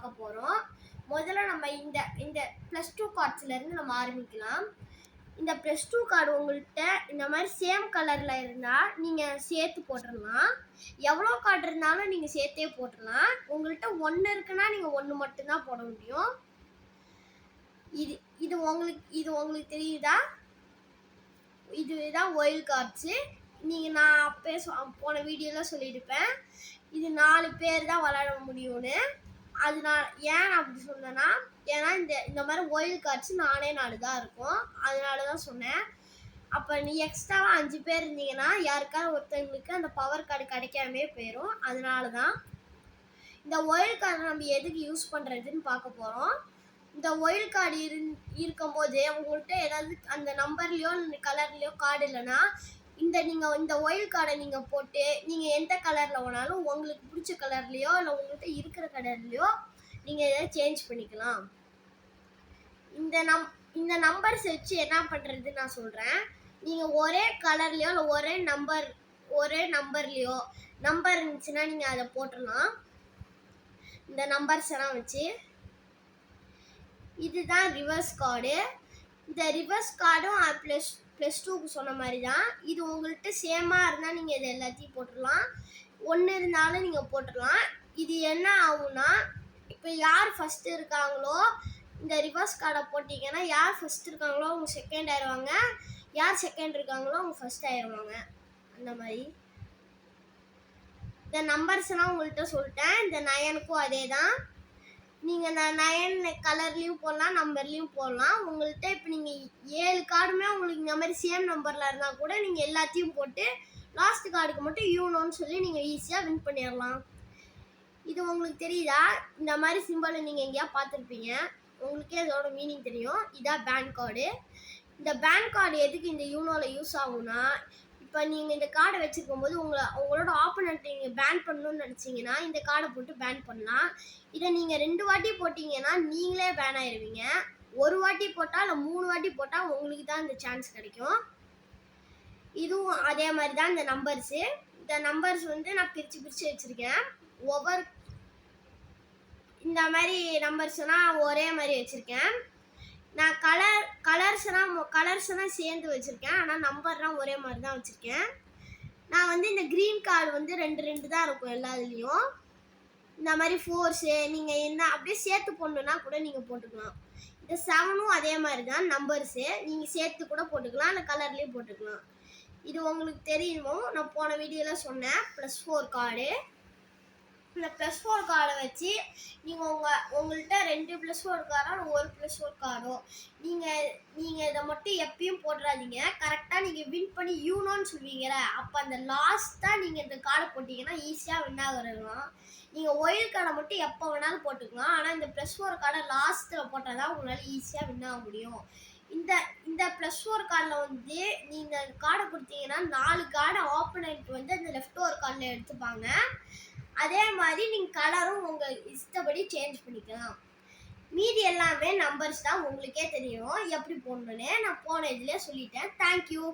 பார்க்க போகிறோம். முதல்ல நம்ம இந்த இந்த +2 கார்ட்ஸ்லேருந்து நம்ம ஆரம்பிக்கலாம். இந்த +2 கார்டு உங்கள்கிட்ட இந்த மாதிரி சேம் கலரில் இருந்தால் நீங்கள் சேர்த்து போட்டுடலாம். எவ்வளோ கார்டு இருந்தாலும் நீங்கள் சேர்த்தே போட்டுடலாம். உங்கள்கிட்ட 1 இருக்குன்னா நீங்கள் 1 மட்டும்தான் போட முடியும். இது உங்களுக்கு தெரியுதா? இதுதான் ஒயில் கார்ட்ஸு. நான் அப்பயே போன வீடியோவில் சொல்லியிருப்பேன், இது 4 பேர் தான் விளையாட முடியும்னு. அது நான் ஏன் அப்படி சொன்னேன்னா, ஏன்னா இந்த மாதிரி ஒயில் கார்ட்ஸ் 4 தான் இருக்கும், அதனால தான் சொன்னேன். அப்போ நீ எக்ஸ்ட்ராவாக 5 பேர் இருந்தீங்கன்னா யாருக்காவது ஒருத்தவங்களுக்கு அந்த பவர் கார்டு கிடைக்காமே போயிடும். அதனால தான் இந்த ஒயில் கார்டு நம்ம எதுக்கு யூஸ் பண்ணுறதுன்னு பார்க்க போகிறோம். இந்த ஒயில் கார்டு இருக்கும்போது உங்கள்கிட்ட ஏதாவது அந்த நம்பர்லேயோ கலர்லேயோ கார்டு இல்லைன்னா நீங்கள் இந்த ஒயில் கார்டை நீங்கள் போட்டு நீங்கள் எந்த கலரில் வேணாலும் உங்களுக்கு பிடிச்ச கலர்லேயோ இல்லை உங்கள்கிட்ட இருக்கிற கலர்லேயோ நீங்கள் எதாவது சேஞ்ச் பண்ணிக்கலாம். இந்த நம்பர்ஸ் வச்சு என்ன பண்ணுறதுன்னு நான் சொல்கிறேன். நீங்கள் ஒரே கலர்லேயோ இல்லை ஒரே நம்பர்லேயோ நம்பர் இருந்துச்சுன்னா நீங்கள் அதை போட்டுடலாம். இந்த நம்பர்ஸ் எல்லாம் வச்சு இதுதான் ரிவர்ஸ் கார்டு. இந்த ரிவர்ஸ் கார்டும் +2க்கு சொன்ன மாதிரி தான். இது உங்கள்கிட்ட சேமாக இருந்தால் நீங்கள் இது எல்லாத்தையும் போட்டுடலாம். 1 இருந்தாலும் நீங்கள் போட்டுடலாம். இது என்ன ஆகும்னா, இப்போ யார் ஃபஸ்ட்டு இருக்காங்களோ இந்த ரிவர்ஸ் கார்டை போட்டிங்கன்னா யார் ஃபஸ்ட் இருக்காங்களோ அவங்க செகண்ட் ஆயிடுவாங்க, யார் செகண்ட் இருக்காங்களோ அவங்க ஃபஸ்ட் ஆயிடுவாங்க. அந்த மாதிரி இந்த நம்பர்ஸ்லாம் உங்கள்கிட்ட சொல்லிட்டேன். இந்த 9க்கும் அதே தான். நீங்கள் இந்த 9 கலர்லேயும் போடலாம், நம்பர்லேயும் போடலாம். உங்கள்கிட்ட இப்போ நீங்கள் 7 கார்டுமே உங்களுக்கு இந்த மாதிரி சேம் நம்பரில் இருந்தால் கூட நீங்கள் எல்லாத்தையும் போட்டு லாஸ்ட் கார்டுக்கு மட்டும் யூனோன்னு சொல்லி நீங்கள் ஈஸியாக வின் பண்ணிடலாம். இது உங்களுக்கு தெரியுதா? இந்த மாதிரி சிம்பிளை நீங்கள் எங்கேயா பார்த்துருப்பீங்க, உங்களுக்கே அதோட மீனிங் தெரியும். இதான் பேங்க் கார்டு. இந்த பேங்க் கார்டு எதுக்கு இந்த யூனோவில் யூஸ் ஆகும்னா, இப்போ நீங்கள் இந்த கார்டை வச்சுருக்கும் போது உங்களோட ஆப்போனண்ட்டை நீங்கள் பேன் பண்ணணும்னு நினச்சிங்கன்னா இந்த கார்டை போட்டு பேன் பண்ணலாம். இதை நீங்கள் 2 வாட்டி போட்டிங்கன்னா நீங்களே பேன் ஆயிடுவீங்க. 1 வாட்டி போட்டால் இல்லை 3 வாட்டி போட்டால் உங்களுக்கு தான் இந்த சான்ஸ் கிடைக்கும். இதுவும் அதே மாதிரி தான். இந்த நம்பர்ஸ் நான் பிரித்து வச்சுருக்கேன். இந்த மாதிரி நம்பர்ஸ்னால் ஒரே மாதிரி வச்சுருக்கேன். நான் கலர்ஸ்லாம் சேர்ந்து வச்சுருக்கேன், ஆனால் நம்பர்லாம் ஒரே மாதிரி தான் வச்சுருக்கேன். நான் இந்த க்ரீன் கார்டு 2 தான் இருக்கும் எல்லாத்துலேயும். இந்த மாதிரி ஃபோர்ஸு நீங்கள் என்ன அப்படியே சேர்த்து போடணுன்னா கூட நீங்கள் போட்டுக்கலாம். இந்த 7ம் அதே மாதிரி தான் நம்பர்ஸு, நீங்கள் சேர்த்து கூட போட்டுக்கலாம், இல்லை கலர்லேயும் போட்டுக்கலாம். இது உங்களுக்கு தெரியுமோ, நான் போன வீடியோவில் சொன்னேன். +4 கார்டு. இந்த +4 கார்டை வச்சு நீங்கள் உங்கள்கிட்ட 2 +4 கார்டோ 1 +4 கார்டோ நீங்கள் இதை மட்டும் எப்பயும் போட்டுறாதீங்க. கரெக்டாக நீங்கள் வின் பண்ணி யூனோன்னு சொல்லுவீங்களே, அப்போ அந்த லாஸ்ட்டாக நீங்கள் இந்த கார்டை போட்டிங்கன்னா ஈஸியாக வின் ஆகிறலாம். நீங்கள் ஒயில் கார்டை மட்டும் எப்போ வேணாலும் போட்டுக்கலாம், ஆனால் இந்த +4 கார்டை லாஸ்ட்டில் போட்டால் தான் உங்களால் ஈஸியாக வின் ஆக முடியும். இந்த +4 கார்டில் நீங்கள் கார்டை கொடுத்தீங்கன்னா 4 கார்டை ஆப்போனண்ட் அந்த லெஃப்ட் ஓவர் கார்டில் எடுத்துப்பாங்க. அதே மாதிரி நீங்கள் கலரும் உங்கள் இஷ்டப்படி சேஞ்ச் பண்ணிக்கலாம். மீதி எல்லாமே நம்பர்ஸ் தான், உங்களுக்கே தெரியும் எப்படி போடணுன்னு. நான் போன இதிலே சொல்லிட்டேன். தேங்க்யூ.